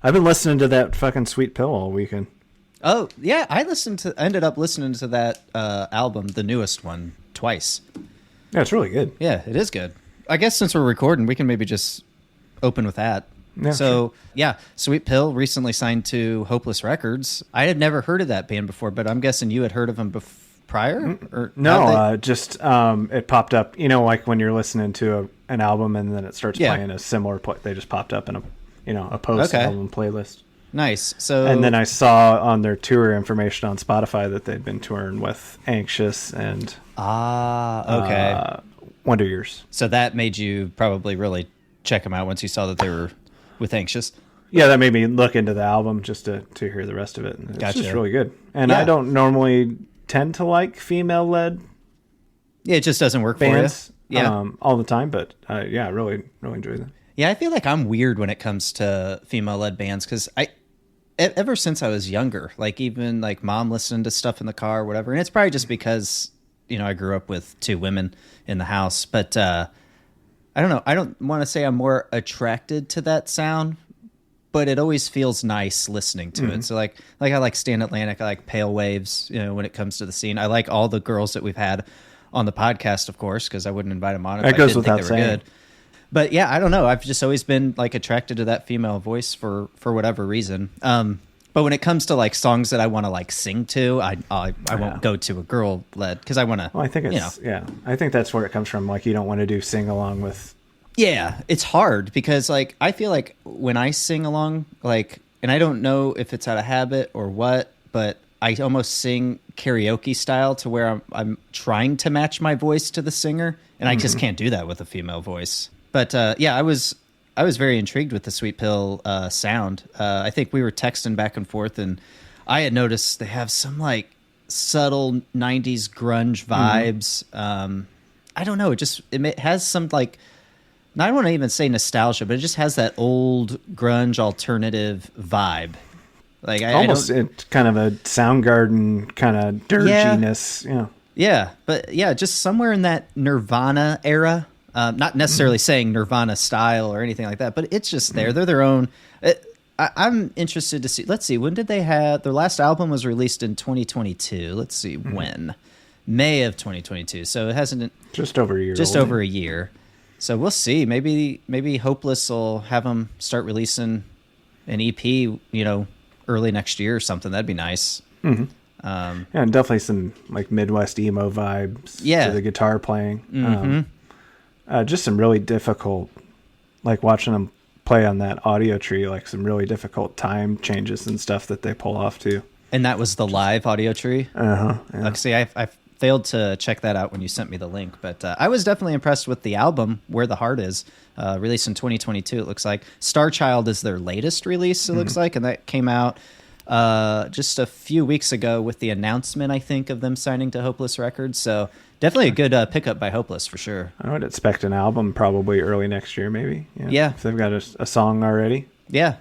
I've been listening to that fucking Sweet Pill all weekend. Oh, yeah, I ended up listening to that album, the newest one, twice. Yeah, it's really good. Yeah, it is good. I guess since we're recording, we can maybe just open with that. Yeah, so, sure. yeah, Sweet Pill recently signed to Hopeless Records. I had never heard of that band before, but I'm guessing you had heard of them prior? Or no, just it popped up. You know, like when you're listening to an album and then it starts playing a similar they just popped up in a post-album playlist. Nice. So, and then I saw on their tour information on Spotify that they'd been touring with Anxious and Wonder Years. So that made you probably really check them out once you saw that they were with Anxious. Yeah, that made me look into the album just to hear the rest of it. And it's just really good. And I don't normally tend to like female-led. Yeah, it just doesn't work bands, for you. Yeah, all the time. But I really enjoy them. Yeah, I feel like I'm weird when it comes to female-led bands because ever since I was younger, like even like mom listening to stuff in the car or whatever, and it's probably just because, I grew up with two women in the house, but I don't know. I don't want to say I'm more attracted to that sound, but it always feels nice listening to it. So like I like Stand Atlantic, I like Pale Waves, when it comes to the scene. I like all the girls that we've had on the podcast, of course, because I wouldn't invite them on if I didn't think they were good. But yeah, I don't know. I've just always been like attracted to that female voice for whatever reason. But when it comes to like songs that I want to like sing to, I won't go to a girl led because I want to. Well, I think it's I think that's where it comes from. Like you don't want to do sing along with. Yeah, it's hard because like I feel like when I sing along, like, and I don't know if it's out of habit or what, but I almost sing karaoke style to where I'm trying to match my voice to the singer, and I just can't do that with a female voice. But I was very intrigued with the Sweet Pill sound. I think we were texting back and forth, and I had noticed they have some like subtle '90s grunge vibes. I don't know. It has some like, I don't want to even say nostalgia, but it just has that old grunge alternative vibe. Like almost kind of a Soundgarden kind of dirginess. Yeah, but just somewhere in that Nirvana era. Not necessarily saying Nirvana style or anything like that, but it's just there. They're their own. I'm interested to see. Let's see. When did they have their last album? Was released in 2022. Let's see when. May of 2022. So it hasn't just over a year. Just over a year. So we'll see. Maybe Hopeless will have them start releasing an EP. Early next year or something. That'd be nice. And definitely some like Midwest emo vibes. To the guitar playing. Just some really difficult, like watching them play on that audio tree, like some really difficult time changes and stuff that they pull off too. And that was the live audio tree? Yeah. Like, see, I failed to check that out when you sent me the link, but I was definitely impressed with the album, Where the Heart Is, released in 2022, it looks like. Star Child is their latest release, it looks like, and that came out just a few weeks ago with the announcement, I think, of them signing to Hopeless Records, so definitely a good pickup by Hopeless, for sure. I would expect an album probably early next year, maybe. Yeah. If they've got a song already. Yeah.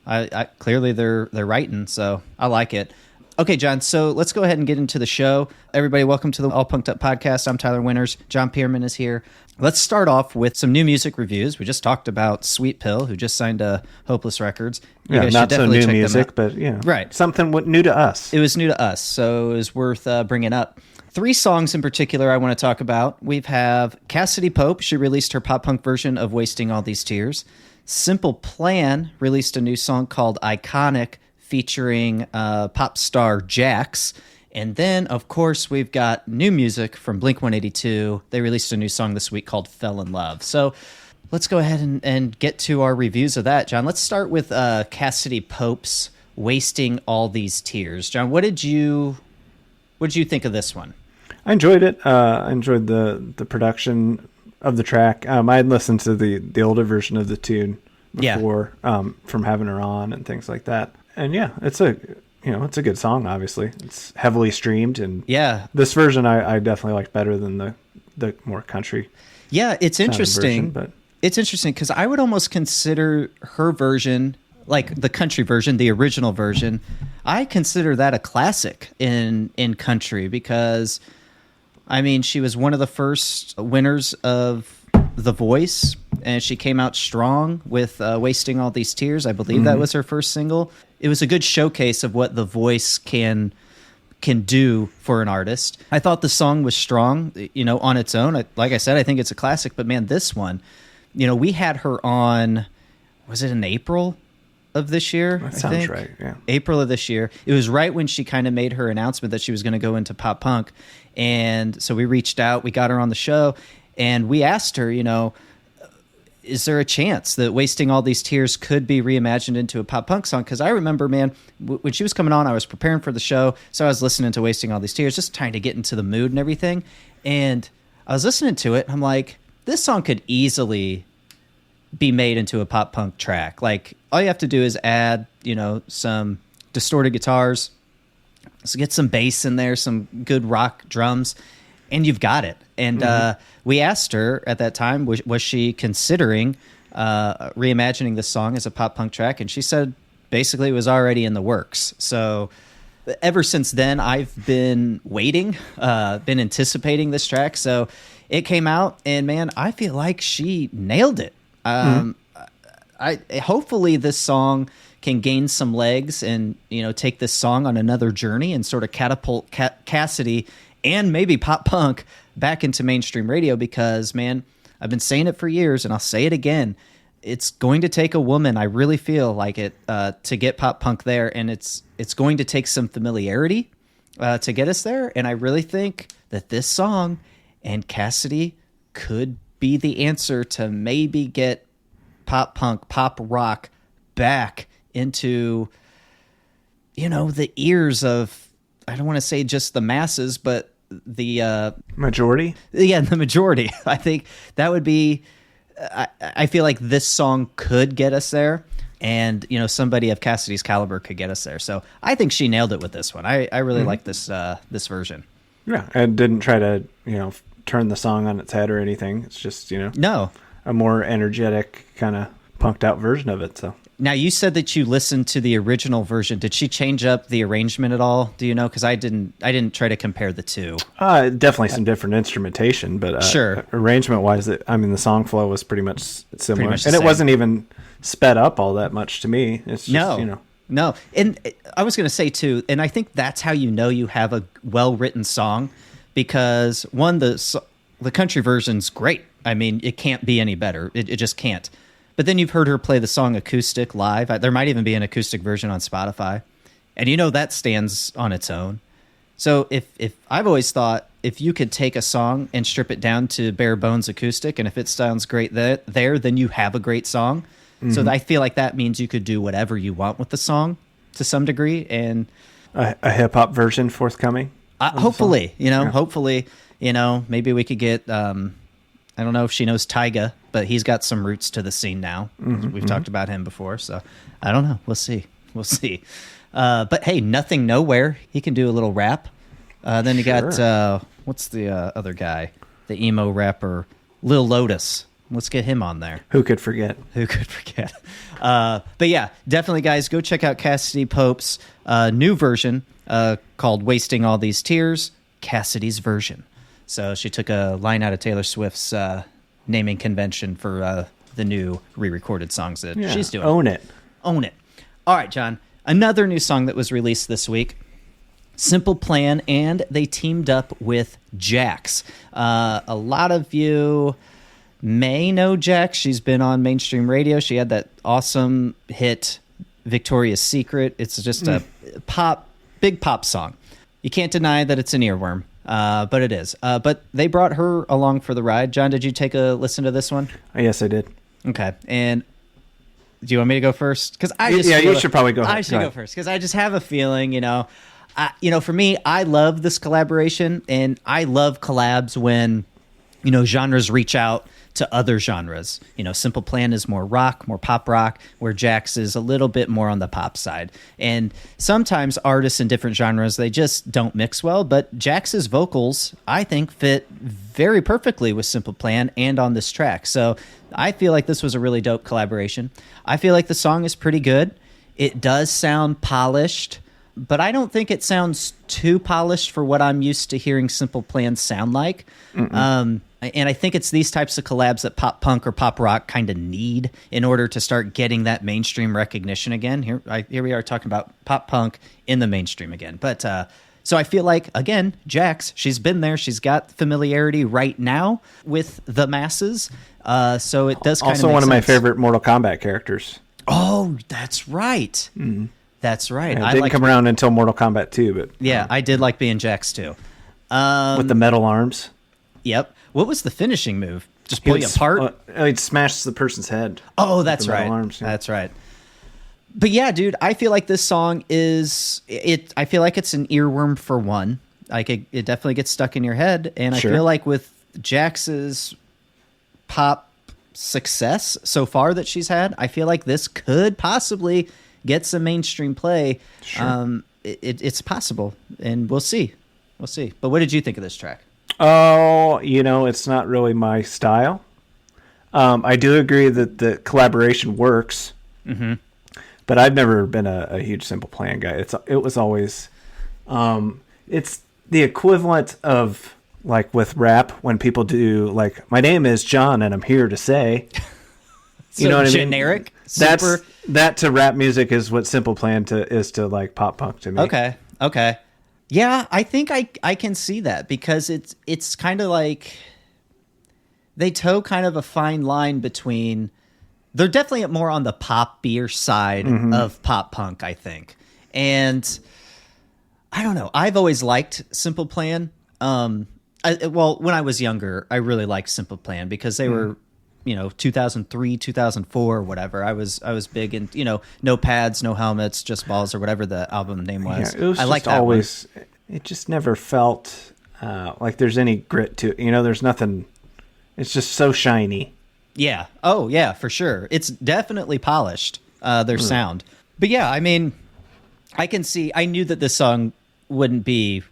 I clearly they're writing, so I like it. Okay, John, so let's go ahead and get into the show. Everybody, welcome to the All Punked Up podcast. I'm Tyler Winters. John Pierman is here. Let's start off with some new music reviews. We just talked about Sweet Pill, who just signed to Hopeless Records. Not so new music, but right. Something new to us. It was new to us, so it was worth bringing up. 3 songs in particular I want to talk about. We have Cassadee Pope. She released her pop punk version of Wasting All These Tears. Simple Plan released a new song called Iconic, featuring pop star Jax. And then, of course, we've got new music from blink-182. They released a new song this week called Fell in Love. So let's go ahead and get to our reviews of that, John. Let's start with Cassadee Pope's Wasting All These Tears. John, what did you think of this one? I enjoyed it. I enjoyed the production of the track. I had listened to the older version of the tune before, from having her on and things like that. And it's a good song. Obviously, it's heavily streamed, and this version I definitely like better than the more country. Yeah, it's interesting. Version, but it's interesting because I would almost consider her version, like the country version, the original version. I consider that a classic in country because, I mean, she was one of the first winners of The Voice, and she came out strong with Wasting All These Tears. I believe that was her first single. It was a good showcase of what the voice can do for an artist. I thought the song was strong, on its own. Like I said, I think it's a classic, but man, this one, we had her on, was it in April of this year? That sounds right, yeah. April of this year. It was right when she kind of made her announcement that she was going to go into pop punk. And so we reached out, we got her on the show, and we asked her, is there a chance that Wasting All These Tears could be reimagined into a pop punk song? Because I remember, man, when she was coming on, I was preparing for the show, so I was listening to Wasting All These Tears, just trying to get into the mood and everything. And I was listening to it, and I'm like, this song could easily be made into a pop punk track. Like, all you have to do is add, some distorted guitars, so get some bass in there, some good rock drums, and you've got it. And we asked her at that time, was she considering reimagining this song as a pop punk track? And she said basically it was already in the works. So ever since then, I've been waiting, been anticipating this track. So it came out, and man, I feel like she nailed it. Hopefully this song can gain some legs and, take this song on another journey and sort of catapult Cassadee and maybe pop punk back into mainstream radio, because, man, I've been saying it for years, and I'll say it again. It's going to take a woman, I really feel like it, to get pop punk there, and it's going to take some familiarity to get us there. And I really think that this song and Cassadee could be the answer to maybe get pop punk, pop rock back into, the ears of, I don't want to say just the masses, but the majority. Yeah, the majority. I think that would be. I feel like this song could get us there, and somebody of Cassadee's caliber could get us there. So I think she nailed it with this one. I really like this version. Yeah, and didn't try to turn the song on its head or anything. It's just no, a more energetic kind of punked out version of it. So. Now, you said that you listened to the original version. Did she change up the arrangement at all? Do you know? Because I didn't try to compare the two. Definitely some different instrumentation, but sure. Arrangement-wise, the song flow was pretty much similar. And it wasn't even sped up all that much to me. It's just, No. And I was going to say, too, and I think that's how you have a well-written song, because, one, the country version's great. I mean, it can't be any better. It just can't. But then you've heard her play the song acoustic live. There might even be an acoustic version on Spotify. And that stands on its own. So if I've always thought, if you could take a song and strip it down to bare bones acoustic, and if it sounds great there, then you have a great song. Mm-hmm. So I feel like that means you could do whatever you want with the song to some degree. And a hip-hop version forthcoming? Hopefully, hopefully, maybe we could get... I don't know if she knows Tyga, but he's got some roots to the scene now. We've talked about him before, so I don't know. We'll see. But hey, Nothing Nowhere, he can do a little rap. Then you got, what's the other guy? The emo rapper, Lil Lotus. Let's get him on there. Who could forget? But yeah, definitely, guys, go check out Cassadee Pope's new version called Wasting All These Tears, Cassadee's version. So she took a line out of Taylor Swift's naming convention for the new re-recorded songs that she's doing. Own it. All right, John. Another new song that was released this week, Simple Plan, and they teamed up with Jax. A lot of you may know Jax. She's been on mainstream radio. She had that awesome hit, Victoria's Secret. It's just a big pop song. You can't deny that it's an earworm. But it is. But they brought her along for the ride. John, did you take a listen to this one? Yes, I did. Okay. And do you want me to go first? Because you should probably go ahead. I should go first because I just have a feeling, for me, I love this collaboration, and I love collabs when, genres reach out to other genres. Simple Plan is more rock, more pop rock, where Jax is a little bit more on the pop side. And sometimes artists in different genres, they just don't mix well, but Jax's vocals, I think, fit very perfectly with Simple Plan and on this track. So I feel like this was a really dope collaboration. I feel like the song is pretty good. It does sound polished, but I don't think it sounds too polished for what I'm used to hearing Simple Plan sound like. And I think it's these types of collabs that pop punk or pop rock kind of need in order to start getting that mainstream recognition again. Here we are talking about pop punk in the mainstream again. But so I feel like, again, Jax, she's been there. She's got familiarity right now with the masses. So it does kind of also one of my favorite Mortal Kombat characters. Oh, that's right. That's right. Yeah, it didn't come around until Mortal Kombat 2. But yeah, I did like being Jax too. With the metal arms. Yep. What was the finishing move? Just pull you apart? He'd smash the person's head. Oh, that's right. Arms, yeah. That's right. But yeah, dude, I feel like this song is it. I feel like it's an earworm for one. Like it definitely gets stuck in your head, and I feel like with Jax's pop success so far that she's had, I feel like this could possibly get some mainstream play. Sure. It's possible, and we'll see. We'll see. But what did you think of this track? Oh, it's not really my style. I do agree that the collaboration works, but I've never been a huge Simple Plan guy. It was always, it's the equivalent of like with rap when people do like, my name is John and I'm here to say, you know what I mean? Generic. That to rap music is what Simple Plan is to like pop punk to me. Okay. Yeah, I think I can see that because it's kind of like they toe kind of a fine line between. They're definitely more on the pop-ier side of pop punk, I think, and I don't know. I've always liked Simple Plan. When I was younger, I really liked Simple Plan because they were, 2003, 2004, or whatever. I was big in, no pads, no helmets, just balls, or whatever the album name was. Yeah, it was just always. It just never felt like there's any grit to it. There's nothing. It's just so shiny. Yeah. Oh, yeah, for sure. It's definitely polished. Their sound. But yeah, I mean, I can see. I knew that this song wouldn't be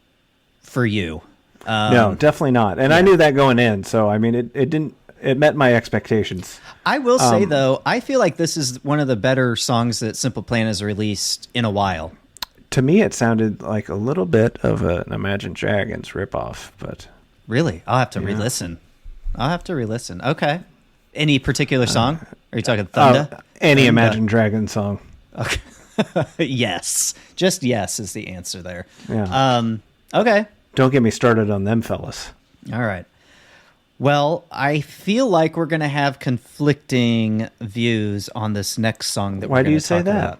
for you. No, definitely not. And I knew that going in. So I mean, it didn't. It met my expectations. I will say, though, I feel like this is one of the better songs that Simple Plan has released in a while. To me, it sounded like a little bit of an Imagine Dragons ripoff, but... Really? I'll have to re-listen. Okay. Any particular song? Are you talking Thunder? Any Imagine Dragons song. Okay. Yes. Just yes is the answer there. Yeah. Okay. Don't get me started on them fellas. All right. Well, I feel like we're going to have conflicting views on this next song that we're going to talk about.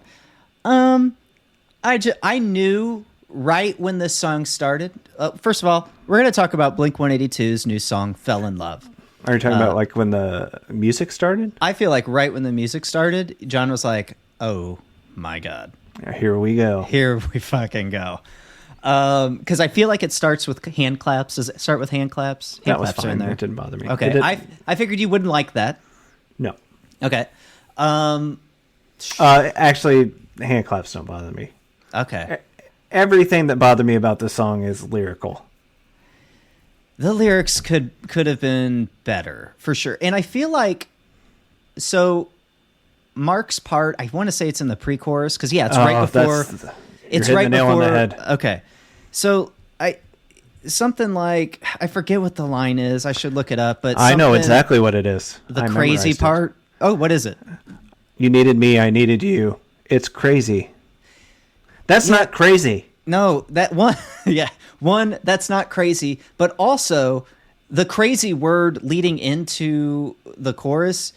Why do you say that? I knew right when this song started. First of all, we're going to talk about Blink-182's new song, Fell in Love. Are you talking about like when the music started? I feel like right when the music started, John was like, oh my God. Here we go. Here we fucking go. Because I feel like it starts with hand claps. Does it start with hand claps? That was fine. It didn't bother me. Okay. I figured you wouldn't like that. No. Okay. Actually, hand claps don't bother me. Okay. Everything that bothered me about this song is lyrical. The lyrics could have been better, for sure. And I feel like, so Mark's part, I want to say it's in the pre-chorus, because it's right before... It's right before... on the head. Okay. So, something like, I forget what the line is, I should look it up, but I know exactly what it is. The crazy part... Oh, what is it? You needed me, I needed you. It's crazy. That's not crazy. No, that one... Yeah. One, that's not crazy, but also the crazy word leading into the chorus,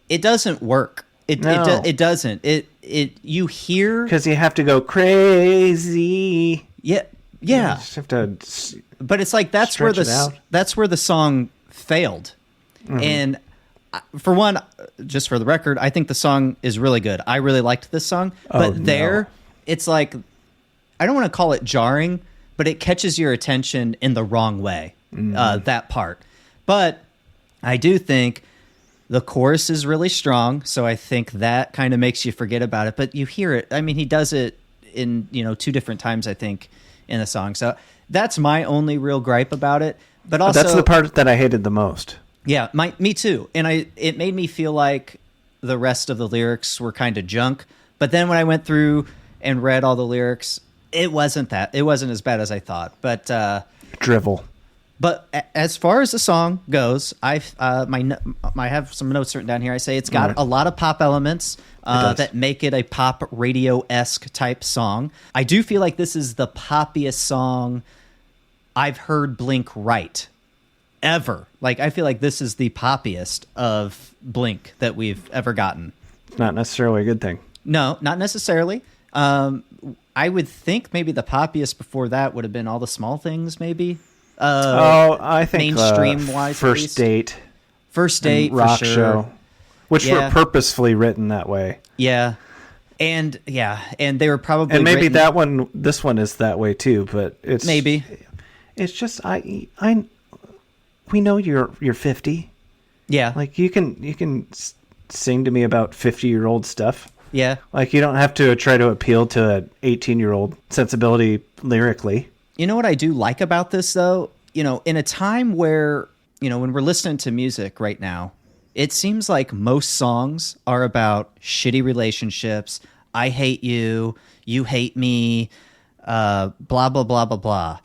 it doesn't work. It doesn't. It you hear, because you have to go crazy. Yeah. You just have to. But it's like that's where the song failed. Mm-hmm. And for one, just for the record, I think the song is really good. I really liked this song, but it's like, I don't want to call it jarring, but it catches your attention in the wrong way, that part. But I do think the chorus is really strong, so I think that kind of makes you forget about it. But you hear it. I mean, he does it in, 2 different times, I think, in the song. So that's my only real gripe about it. But also, that's the part that I hated the most. Yeah, me too. And it made me feel like the rest of the lyrics were kind of junk. But then when I went through and read all the lyrics, it wasn't as bad as I thought. But drivel. But as far as the song goes, I have some notes written down here. I say it's got a lot of pop elements that make it a pop radio-esque type song. I do feel like this is the poppiest song I've heard Blink write ever. Like, I feel like this is the poppiest of Blink that we've ever gotten. Not necessarily a good thing. No, not necessarily. I would think maybe the poppiest before that would have been All the Small Things, maybe. I think mainstream-wise, First Date, for Rock sure. Show, which were purposefully written that way. Yeah, and they were probably and maybe this one is that way too. But it's just we know you're 50. Yeah, like you can sing to me about 50-year-old stuff. Yeah, like you don't have to try to appeal to an 18-year-old sensibility lyrically. You know what I do like about this, though? You know, in a time where, you know, when we're listening to music right now, it seems like most songs are about shitty relationships. I hate you. You hate me. Blah, blah, blah, blah, blah.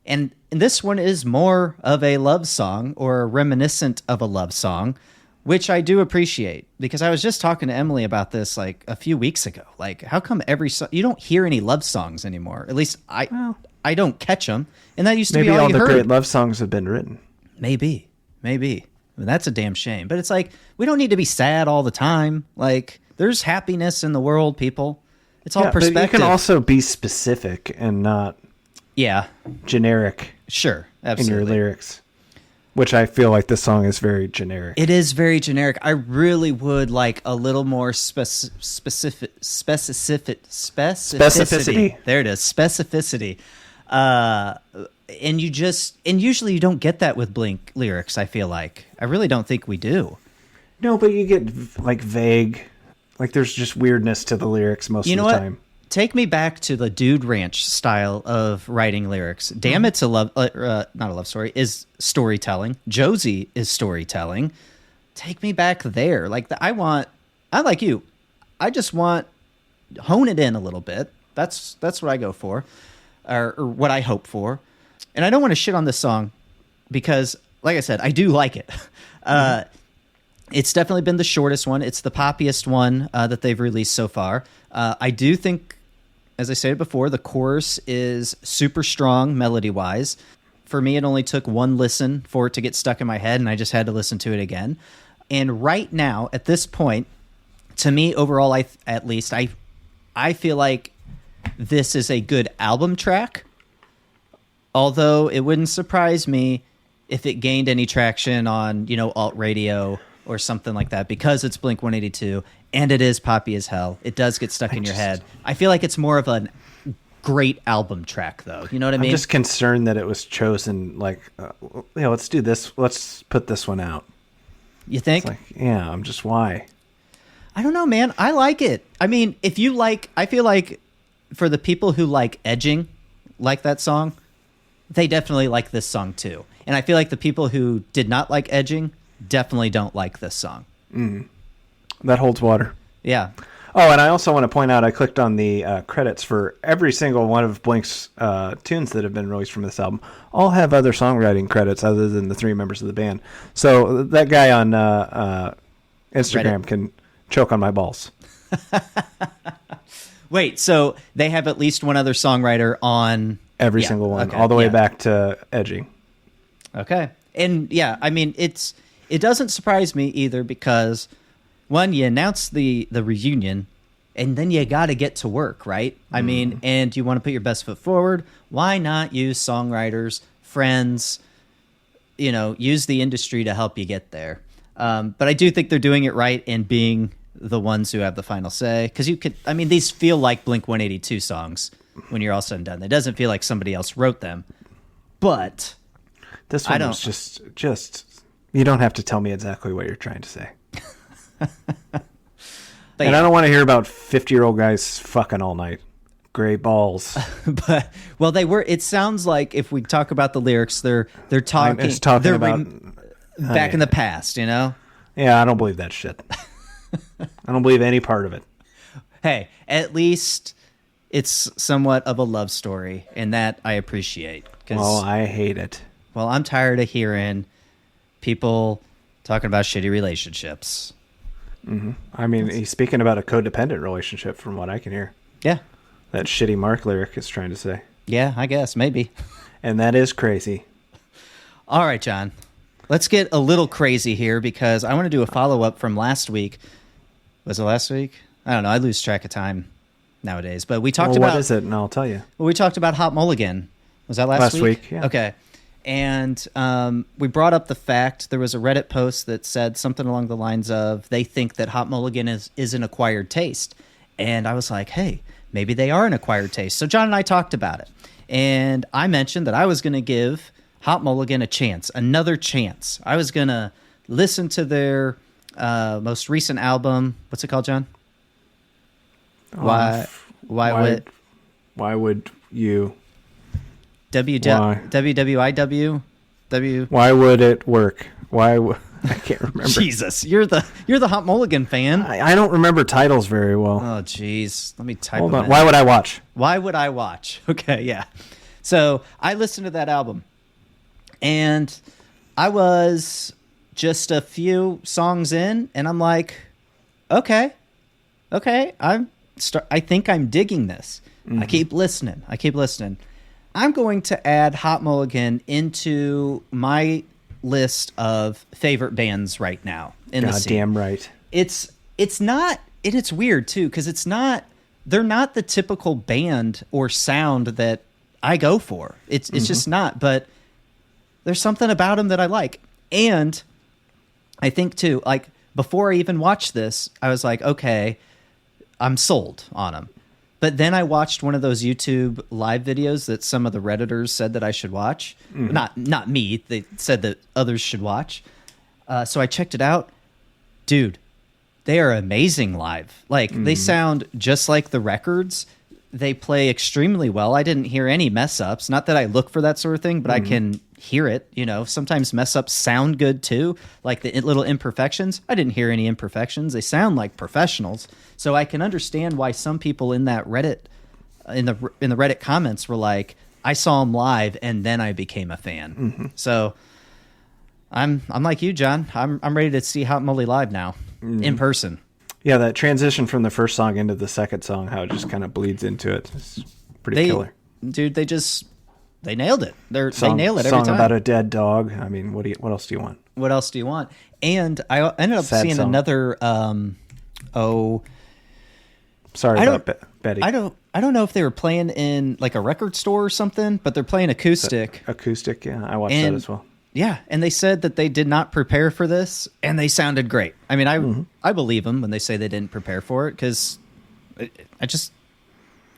And this one is more of a love song or reminiscent of a love song, which I do appreciate, because I was just talking to Emily about this like a few weeks ago. Like, how come you don't hear any love songs anymore? At least I don't catch them, and that used to be all you heard. Maybe all the great love songs have been written. Maybe. I mean, that's a damn shame. But it's like, we don't need to be sad all the time. Like, there's happiness in the world, people. It's all perspective. But you can also be specific and not generic. Sure, absolutely. In your lyrics, which I feel like this song is very generic. It is very generic. I really would like a little more specificity. There it is, specificity. And usually you don't get that with Blink lyrics. I feel like I really don't think we do. No, but you get like vague, like there's just weirdness to the lyrics most of the time. Take me back to the Dude Ranch style of writing lyrics. Damn It's a Love, not a love story, is storytelling. Josie is storytelling. Take me back there. Like I like you. I just want hone it in a little bit. That's what I go for, or what I hope for. And I don't want to shit on this song because, like I said, I do like it. It's definitely been the shortest one. It's the poppiest one that they've released so far. I do think, as I said before, the chorus is super strong melody-wise. For me, it only took one listen for it to get stuck in my head, and I just had to listen to it again. And right now, at this point, to me, overall, I feel like this is a good album track. Although it wouldn't surprise me if it gained any traction on, alt radio or something like that, because it's Blink-182 and it is poppy as hell. It does get stuck in your head. I feel like it's more of a great album track, though. You know what I mean? I'm just concerned that it was chosen like, let's do this. Let's put this one out. You think? I'm just, why? I don't know, man. I like it. I mean, I feel like for the people who like edging, like that song, they definitely like this song too. And I feel like the people who did not like edging definitely don't like this song. That holds water. Yeah. Oh, and I also want to point out, I clicked on the credits for every single one of Blink's tunes that have been released from this album. All have other songwriting credits other than the three members of the band. So that guy on Instagram Reddit can choke on my balls. Wait, so they have at least one other songwriter on every single one, all the way back to edging. Okay. And I mean, it doesn't surprise me either, because one, you announce the reunion and then you got to get to work, right? I mean, and you want to put your best foot forward. Why not use songwriters, friends, use the industry to help you get there? But I do think they're doing it right and being the ones who have the final say, because these feel like Blink-182 songs when you're all said and done. It doesn't feel like somebody else wrote them, but this one was just you don't have to tell me exactly what you're trying to say. And I don't want to hear about 50-year-old guys fucking all night. Gray balls. But it sounds like, if we talk about the lyrics, they're talking about back in the past, Yeah, I don't believe that shit. I don't believe any part of it. Hey, at least it's somewhat of a love story, and that I appreciate. Well, I hate it. well, I'm tired of hearing people talking about shitty relationships. Mm-hmm. I mean, he's speaking about a codependent relationship from what I can hear. Yeah. That shitty Mark lyric is trying to say. Yeah, I guess, maybe. And that is crazy. All right, John. Let's get a little crazy here because I want to do a follow-up from last week. Was it last week? I don't know. I lose track of time nowadays. But we talked about... What is it? And I'll tell you. Well, we talked about Hot Mulligan. Was that last week? Last week, yeah. Okay. And we brought up the fact, there was a Reddit post that said something along the lines of, they think that Hot Mulligan is an acquired taste. And I was like, hey, maybe they are an acquired taste. So John and I talked about it. And I mentioned that I was going to give Hot Mulligan a chance, another chance. I was going to listen to their most recent album. What's it called, John? Why would you... WWIW? Why would it work? I can't remember. Jesus, you're the Hot Mulligan fan. I don't remember titles very well. Oh, jeez. Let me type Hold them on. in. Why would I watch? Why would I watch? Okay, yeah. So I listened to that album, and I was just a few songs in, and I'm like, okay, I think I'm digging this. Mm-hmm. I keep listening. I'm going to add Hot Mulligan into my list of favorite bands right now in the scene. Goddamn right. It's not, and it's weird too, because they're not the typical band or sound that I go for. It's just not, but there's something about them that I like. And I think too, like before I even watched this, I was like, okay, I'm sold on them. But then I watched one of those YouTube live videos that some of the Redditors said that I should watch. Mm-hmm. Not me. They said that others should watch. So I checked it out. Dude, they are amazing live. Like, they sound just like the records. They play extremely well. I didn't hear any mess-ups. Not that I look for that sort of thing, but I can hear it. You know, sometimes mess-ups sound good, too. Like the little imperfections. I didn't hear any imperfections. They sound like professionals. So I can understand why some people in that Reddit, in the Reddit comments were like, I saw them live and then I became a fan. Mm-hmm. So I'm like you, John. I'm ready to see Hot Mully live now in person. Yeah, that transition from the first song into the second song, how it just kind of bleeds into it, is pretty killer. Dude, they nailed it. They nail it every time. Song about a dead dog. I mean, what else do you want? What else do you want? And I ended up seeing another. Sorry about Betty. I don't know if they were playing in like a record store or something, but they're playing acoustic. Acoustic, yeah. I watched that as well. Yeah, and they said that they did not prepare for this, and they sounded great. I mean, I believe them when they say they didn't prepare for it, because I just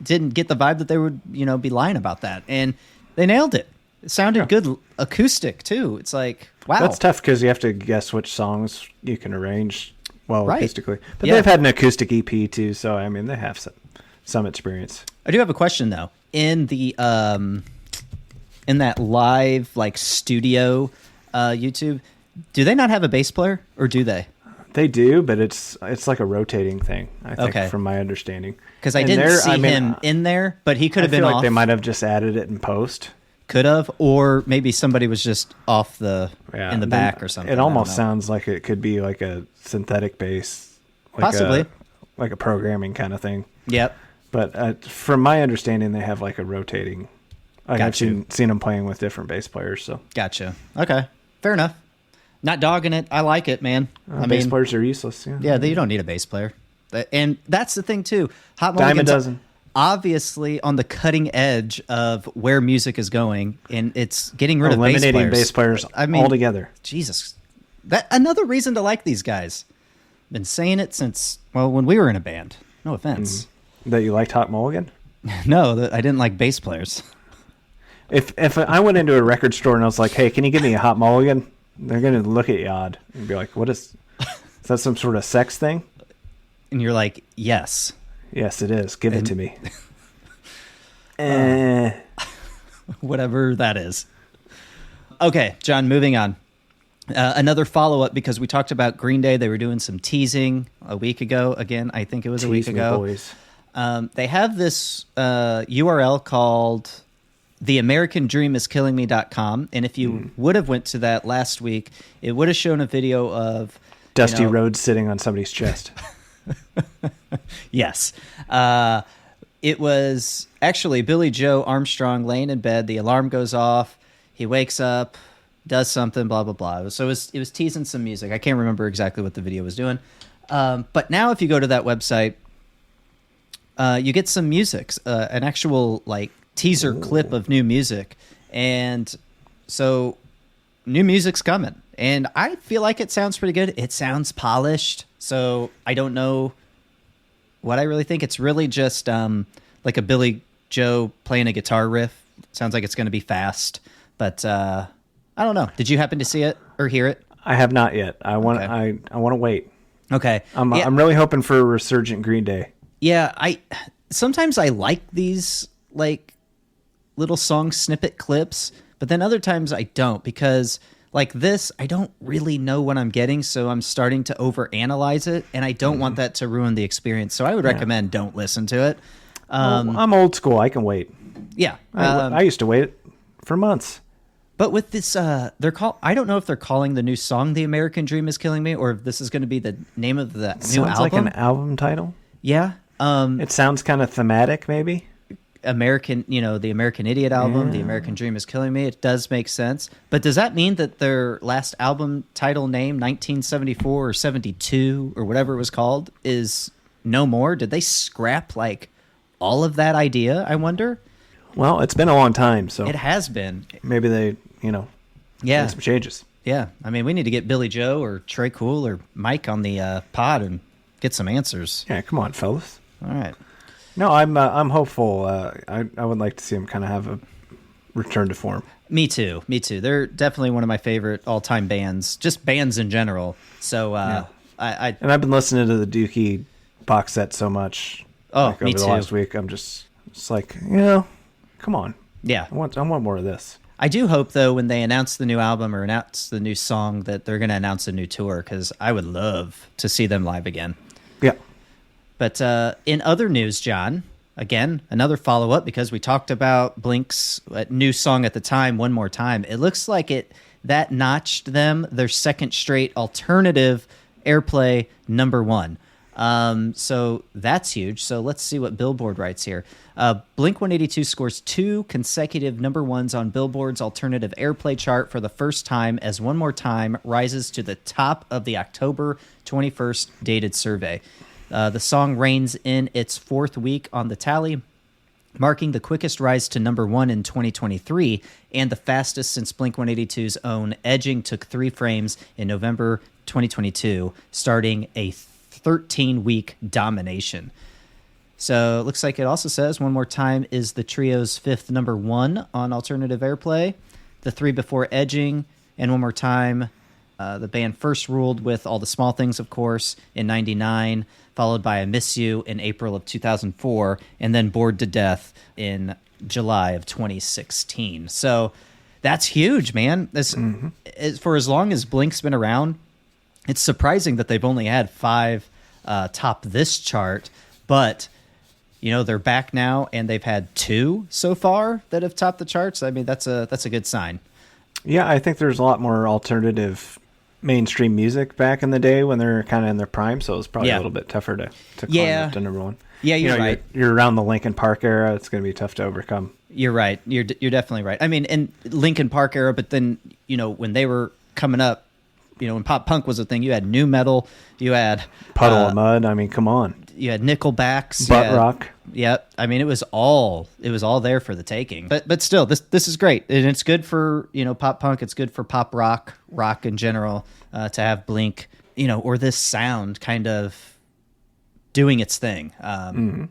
didn't get the vibe that they would, be lying about that. And they nailed it. It sounded good acoustic, too. It's like, wow. That's tough, because you have to guess which songs you can arrange acoustically. But yeah. They've had an acoustic EP, too, so, I mean, they have some experience. I do have a question, though. In the... in that live like studio YouTube, do they not have a bass player, or do they? They do, but it's like a rotating thing, I think, from my understanding. Because I didn't see him in there, but he could have been off. Like they might have just added it in post. Could have, or maybe somebody was just off in the back or something. It almost sounds like it could be like a synthetic bass, like possibly like a programming kind of thing. Yep. But from my understanding, they have like a rotating. I've seen them playing with different bass players. So gotcha. Okay, fair enough. Not dogging it. I like it, man. Bass players are useless. Yeah, you don't need a bass player. And that's the thing too. Hot Mulligan's dime a dozen. Obviously on the cutting edge of where music is going, and it's getting rid of eliminating bass players altogether. Jesus, that another reason to like these guys. Been saying it since when we were in a band. No offense. That you liked Hot Mulligan? No, that I didn't like bass players. If I went into a record store and I was like, "Hey, can you give me a Hot Mulligan?" They're gonna look at you odd and be like, "What is that? Some sort of sex thing?" And you're like, "Yes, yes, it is. Give it to me." Whatever that is. Okay, John. Moving on. Another follow up, because we talked about Green Day. They were doing some teasing a week ago. Again, I think it was a week ago. Boys. They have this URL called theamericandreamiskillingme.com. And if you would have went to that last week, it would have shown a video of Dusty Rhodes sitting on somebody's chest. Yes. It was actually Billy Joe Armstrong laying in bed. The alarm goes off. He wakes up, does something, blah, blah, blah. So it was teasing some music. I can't remember exactly what the video was doing. But now if you go to that website, you get some music, an actual like teaser clip of new music. And so new music's coming. And I feel like it sounds pretty good. It sounds polished. So I don't know what I really think. It's really just like a Billy Joe playing a guitar riff. Sounds like it's going to be fast. But I don't know. Did you happen to see it or hear it? I have not yet. I want to wait. Okay. I'm really hoping for a resurgent Green Day. Yeah, sometimes I like these like little song snippet clips, but then other times I don't, because like this, I don't really know what I'm getting, so I'm starting to overanalyze it, and I don't want that to ruin the experience. So I would recommend don't listen to it. I'm old school. I can wait. Yeah. I used to wait for months. But with this, I don't know if they're calling the new song "The American Dream Is Killing Me" or if this is going to be the name of the new album. Sounds like an album title. Yeah. It sounds kind of thematic, maybe. The American Idiot album, The American Dream Is Killing Me. It does make sense. But does that mean that their last album title name, 1974 or 72 or whatever it was called, is no more? Did they scrap like all of that idea, I wonder? Well, it's been a long time, so. It has been. Maybe they, made some changes. Yeah. I mean, we need to get Billy Joe or Trey Cool or Mike on the pod and get some answers. Yeah, come on, fellas. All right. No, I'm hopeful. I would like to see them kind of have a return to form. Me too. They're definitely one of my favorite all-time bands, just bands in general. So and I've been listening to the Dookie box set so much. Oh, me over too. The last week, I'm just like, come on. Yeah, I want more of this. I do hope though, when they announce the new album or announce the new song, that they're going to announce a new tour, because I would love to see them live again. Yeah. But in other news, John, again, another follow-up, because we talked about Blink's new song at the time, One More Time. It looks like that notched them their second straight alternative airplay #1. So that's huge. So let's see what Billboard writes here. Blink-182 scores 2 consecutive #1s on Billboard's Alternative Airplay chart for the first time, as One More Time rises to the top of the October 21st dated survey. The song reigns in its 4th week on the tally, marking the quickest rise to #1 in 2023 and the fastest since Blink-182's own Edging took 3 frames in November 2022, starting a 13-week domination. So it looks like it also says One More Time is the trio's 5th #1 on Alternative Airplay. The 3 before Edging and One More Time, the band first ruled with All the Small Things, of course, in '99, followed by I Miss You in April of 2004, and then Bored to Death in July of 2016. So that's huge, man. For as long as Blink's been around, it's surprising that they've only had 5 top this chart, but they're back now, and they've had 2 so far that have topped the charts. I mean, that's a good sign. Yeah, I think there's a lot more alternative mainstream music back in the day when they're kind of in their prime, so it's probably a little bit tougher to climb up to #1. Yeah, you're right. You're around the Linkin Park era. It's going to be tough to overcome. You're right. You're definitely right. I mean, in Linkin Park era, but then when they were coming up, when pop punk was a thing, you had nu metal, you had Puddle of Mud. I mean, come on. You had Nickelbacks, butt rock. Yeah, I mean, it was all there for the taking. But still, this is great, and it's good for pop punk. It's good for pop rock in general, to have Blink, or this sound kind of doing its thing, having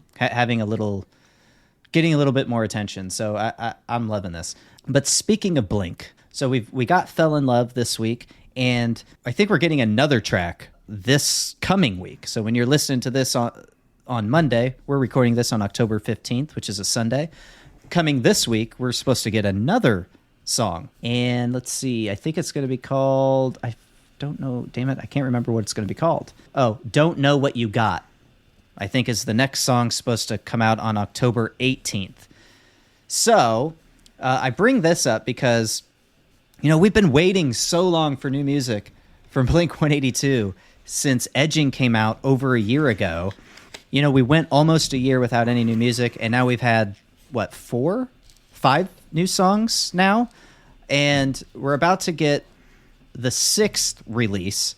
getting a little bit more attention. So I'm loving this. But speaking of Blink, so we got Fell in Love this week, and I think we're getting another track this coming week. So when you're listening to this on Monday, we're recording this on October 15th, which is a Sunday. Coming this week, we're supposed to get another song. And let's see, I think it's going to be called, I don't know, damn it, I can't remember what it's going to be called. Oh, Don't Know What You Got, I think is the next song, supposed to come out on October 18th. So I bring this up because, we've been waiting so long for new music from Blink-182 since Edging came out over a year ago. We went almost a year without any new music, and now we've had, 5 new songs now? And we're about to get the 6th release,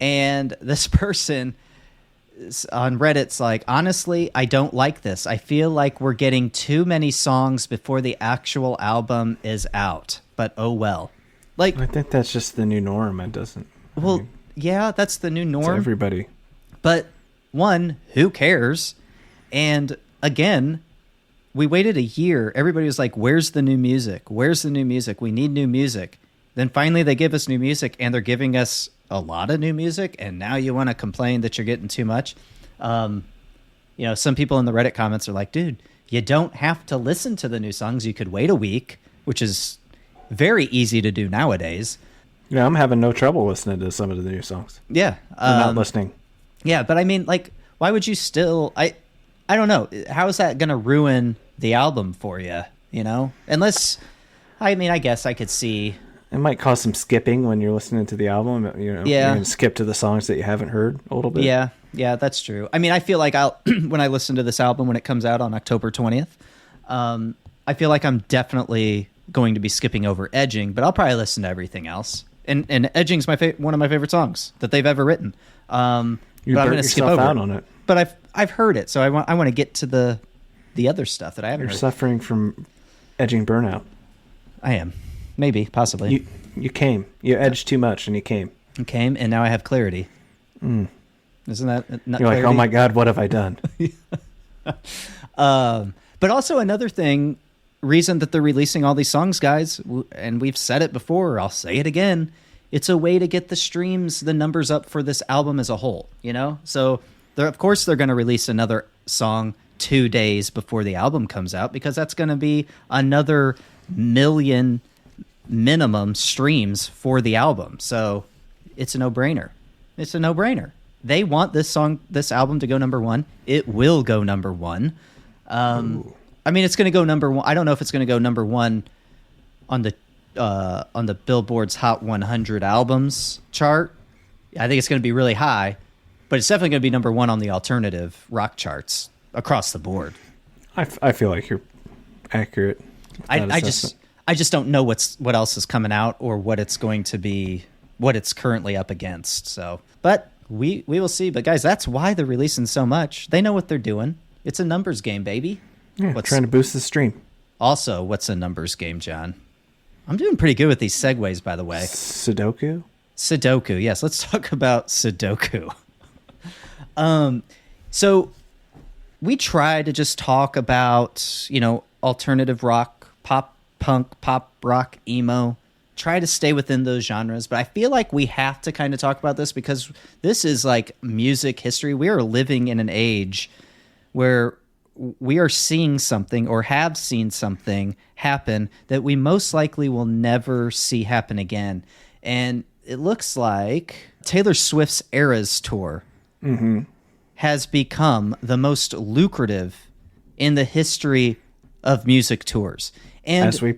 and this person on Reddit's like, honestly, I don't like this. I feel like we're getting too many songs before the actual album is out, but oh well. Like, I think that's just the new norm. It doesn't. Well, yeah, that's the new norm. To everybody. But one, who cares? And again, we waited a year. Everybody was like, where's the new music? Where's the new music? We need new music. Then finally they give us new music, and they're giving us a lot of new music, and now you want to complain that you're getting too much. Some people in the Reddit comments are like, dude, you don't have to listen to the new songs. You could wait a week, which is very easy to do nowadays. Yeah, I'm having no trouble listening to some of the new songs. Yeah. I'm not listening. Yeah, but I mean, like, why would you still... I don't know. How is that going to ruin the album for you, Unless... I mean, I guess I could see... It might cause some skipping when you're listening to the album. You're going to skip to the songs that you haven't heard a little bit. Yeah, that's true. I mean, I feel like when I listen to this album when it comes out on October 20th, I feel like I'm definitely going to be skipping over Edging, but I'll probably listen to everything else. And Edging's one of my favorite songs that they've ever written. You burnt yourself out on it. But I've heard it, so I want to get to the other stuff that I haven't heard. You're suffering from Edging burnout. I am. Maybe, possibly. You came. You edged too much, and you came. I came, and now I have clarity. Isn't that not? You're clarity? Like, oh my God, what have I done? But also another reason that they're releasing all these songs, guys, and we've said it before, I'll say it again, it's a way to get the streams, the numbers up for this album as a whole, So, of course, they're going to release another song 2 days before the album comes out, because that's going to be another million minimum streams for the album. So it's a no-brainer. They want this album to go number 1. It will go number 1. I mean, it's going to go number 1. I don't know if it's going to go number 1 on the Billboard's Hot 100 albums chart. I think it's going to be really high, but it's definitely going to be number 1 on the alternative rock charts across the board. I feel like you're accurate. I just don't know what else is coming out or what it's going to be, what it's currently up against. So, but we will see. But guys, that's why they're releasing so much. They know what they're doing. It's a numbers game, baby. Yeah, trying to boost the stream. Also, what's a numbers game, John? I'm doing pretty good with these segues, by the way. Sudoku? Sudoku, yes. Let's talk about Sudoku. So we try to just talk about, alternative rock, pop, punk, pop, rock, emo, try to stay within those genres. But I feel like we have to kind of talk about this because this is like music history. We are living in an age where we are seeing something or have seen something happen that we most likely will never see happen again. And it looks like Taylor Swift's Eras Tour has become the most lucrative in the history of music tours. And as we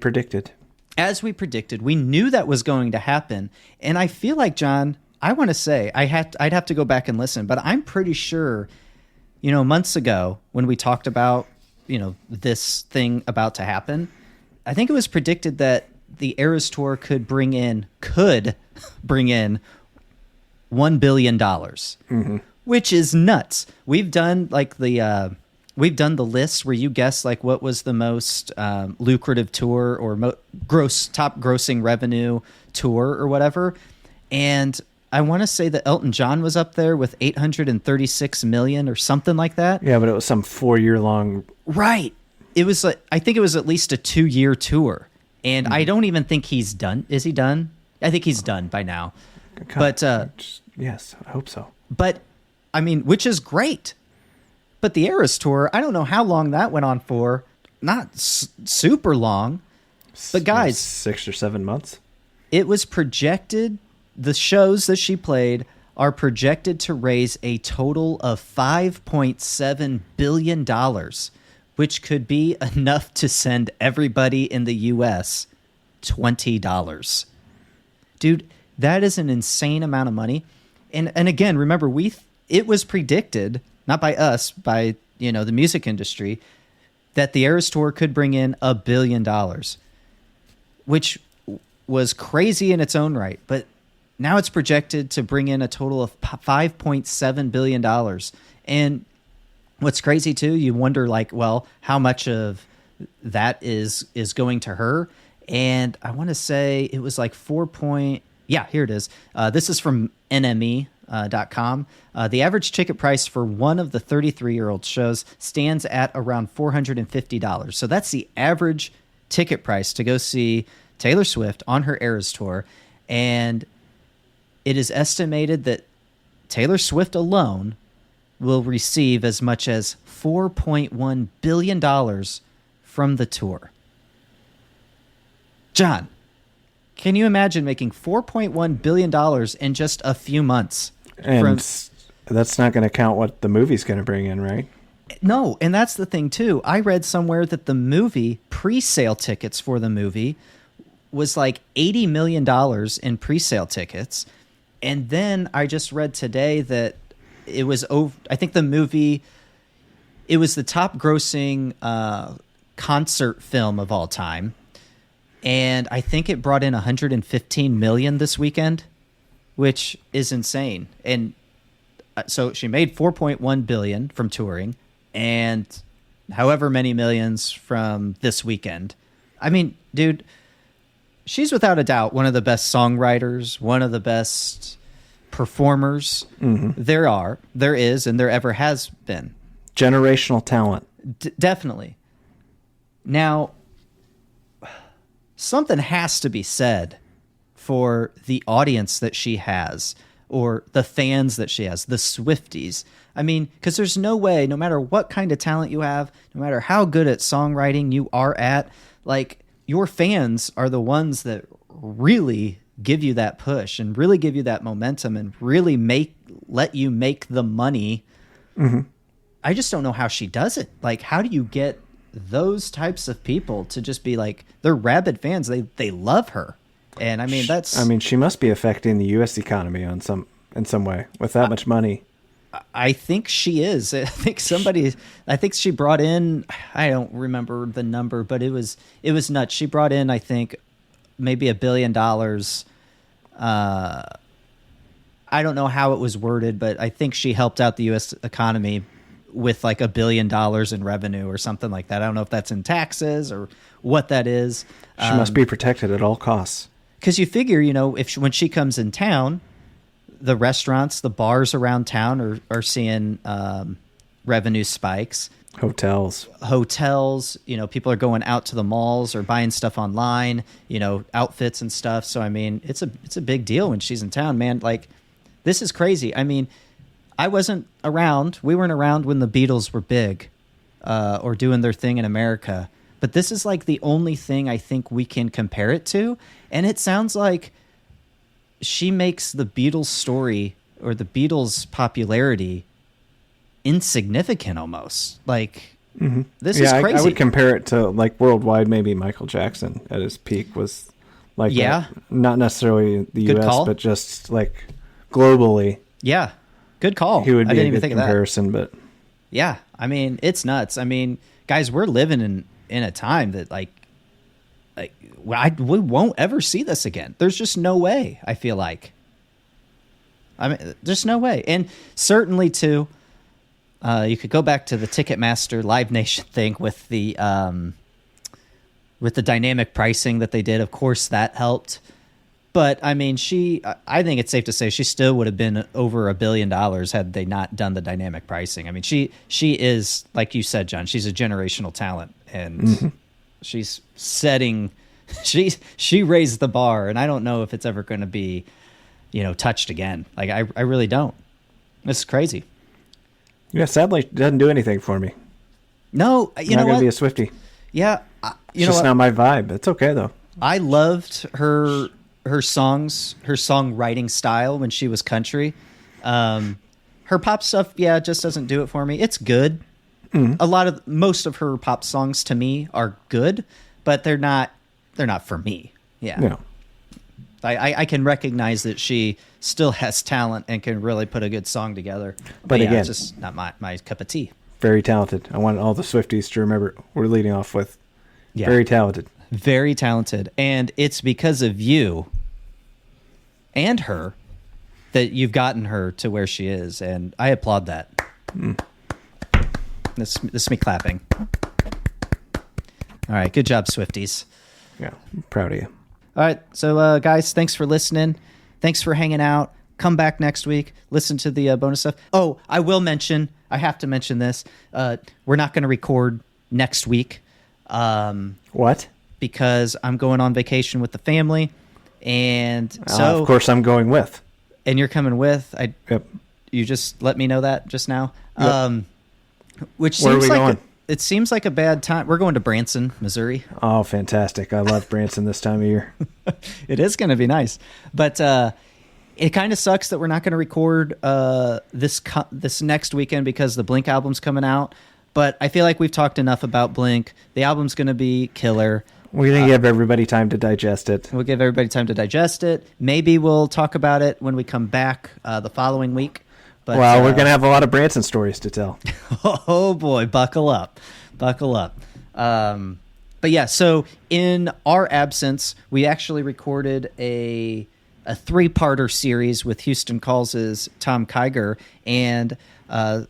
predicted, we knew that was going to happen. And I feel like, John, I want to say I'd have to go back and listen, but I'm pretty sure, months ago when we talked about, this thing about to happen, I think it was predicted that the Eras Tour could bring in $1 billion, which is nuts. We've done we've done the list where you guess like what was the most lucrative tour or top grossing revenue tour or whatever. And I want to say that Elton John was up there with 836 million or something like that. Yeah, but it was some 4-year long. Right. It was I think it was at least a 2-year tour. And I don't even think he's done. Is he done? I think he's done by now. But yes, I hope so. But I mean, which is great. But the Eras Tour, I don't know how long that went on for. Not super long. But guys, 6 or 7 months. It was projected, the shows that she played are projected to raise a total of $5.7 billion, which could be enough to send everybody in the U.S. $20. Dude, that is an insane amount of money. And again, remember, it was predicted, not by us, by the music industry, that the Eras Tour could bring in $1 billion, which was crazy in its own right. But now it's projected to bring in a total of $5.7 billion. And what's crazy too, you wonder how much of that is going to her. And I want to say it was like here it is. This is from NME.com. The average ticket price for one of the 33-year-old shows stands at around $450. So that's the average ticket price to go see Taylor Swift on her Eras Tour. And it is estimated that Taylor Swift alone will receive as much as $4.1 billion from the tour. John, can you imagine making $4.1 billion in just a few months? And that's not going to count what the movie's going to bring in, right? No, and that's the thing, too. I read somewhere that the movie, pre-sale tickets for the movie, was like $80 million in pre-sale tickets. And then I just read today that it was over. I think the movie, it was the top grossing concert film of all time. And I think it brought in $115 million this weekend, which is insane. And so she made $4.1 billion from touring and however many millions from this weekend. I mean, dude, she's without a doubt one of the best songwriters, one of the best performers there is, and there ever has been. Generational talent. Definitely. Now, something has to be said for the audience that she has, or the fans that she has, the Swifties. I mean, because there's no way, no matter what kind of talent you have, no matter how good at songwriting you are at, your fans are the ones that really give you that push and really give you that momentum and really let you make the money. Mm-hmm. I just don't know how she does it. How do you get those types of people to just be they're rabid fans? They love her. And I mean, she must be affecting the U.S. economy in some way with that much money. I think she is. I think she brought in, I don't remember the number, but it was nuts. She brought in, I think, maybe $1 billion. I don't know how it was worded, but I think she helped out the U.S. economy with $1 billion in revenue or something like that. I don't know if that's in taxes or what that is. She must be protected at all costs. Because you figure, when she comes in town, the restaurants, the bars around town are seeing revenue spikes. Hotels, people are going out to the malls or buying stuff online, outfits and stuff. So, I mean, it's a big deal when she's in town, man. This is crazy. I mean, I wasn't around. We weren't around when the Beatles were big or doing their thing in America. But this is the only thing I think we can compare it to. And it sounds like she makes the Beatles story or the Beatles popularity insignificant almost. This is crazy. I would compare it to worldwide, maybe Michael Jackson at his peak was that. Not necessarily the Good US, call. but just globally. Yeah. Good call. He would be I didn't a even good think comparison, of that. But yeah, I mean, it's nuts. I mean, guys, we're living in a time that we won't ever see this again. There's just no way, I feel like. I mean, there's no way. And certainly, too, you could go back to the Ticketmaster Live Nation thing with the dynamic pricing that they did. Of course, that helped. But, I mean, I think it's safe to say she still would have been over $1 billion had they not done the dynamic pricing. I mean, she is, like you said, John, she's a generational talent. And she's setting... She raised the bar, and I don't know if it's ever going to be, touched again. I really don't. This is crazy. Yeah, sadly, it doesn't do anything for me. No, you know what? Not going to be a Swiftie. Yeah, it's just not my vibe. It's okay though. I loved her songs, her songwriting style when she was country. Her pop stuff, just doesn't do it for me. It's good, most of her pop songs to me are good, but they're not for me. Yeah. No. I can recognize that she still has talent and can really put a good song together. But yeah, again, it's just not my cup of tea. Very talented. I want all the Swifties to remember we're leading off with very talented. Very talented. And it's because of you and her that you've gotten her to where she is. And I applaud that. This is me clapping. All right. Good job, Swifties. Yeah. I'm proud of you. All right. So, guys, thanks for listening. Thanks for hanging out. Come back next week. Listen to the bonus stuff. Oh, I have to mention this. We're not going to record next week. What? Because I'm going on vacation with the family. And so, of course, I'm going with. And you're coming with. Yep. You just let me know that just now. Yep. Which Where seems are we like going? It seems like a bad time. We're going to Branson, Missouri. Oh, fantastic. I love Branson this time of year. It is going to be nice. But it kind of sucks that we're not going to record this next weekend because the Blink album's coming out. But I feel like we've talked enough about Blink. The album's going to be killer. We're going to give everybody time to digest it. We'll give everybody time to digest it. Maybe we'll talk about it when we come back the following week. But, we're going to have a lot of Branson stories to tell. Oh, boy. Buckle up. Buckle up. But, yeah, so in our absence, we actually recorded a three-parter series with Houston Calls' Tom Kiger and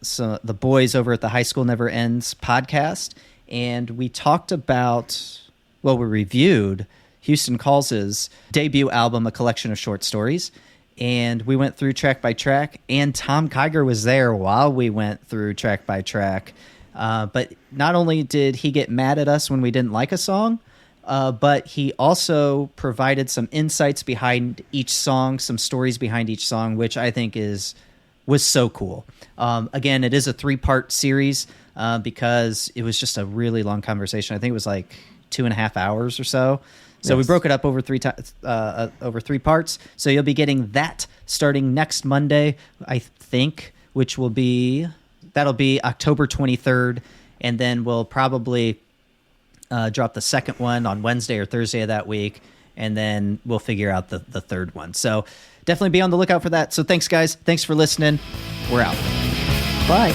so the boys over at the High School Never Ends podcast. And we talked about, we reviewed Houston Calls' debut album, A Collection of Short Stories. And we went through track by track, and Tom Kiger was there while we went through track by track. But not only did he get mad at us when we didn't like a song, but he also provided some insights behind each song, some stories behind each song, which I think was so cool. Again, it is a 3-part series because it was just a really long conversation. I think it was like 2.5 hours or so. So we broke it up over 3 parts. So you'll be getting that starting next Monday, I think, that'll be October 23rd. And then we'll probably drop the second one on Wednesday or Thursday of that week. And then we'll figure out the third one. So definitely be on the lookout for that. So thanks, guys. Thanks for listening. We're out. Bye.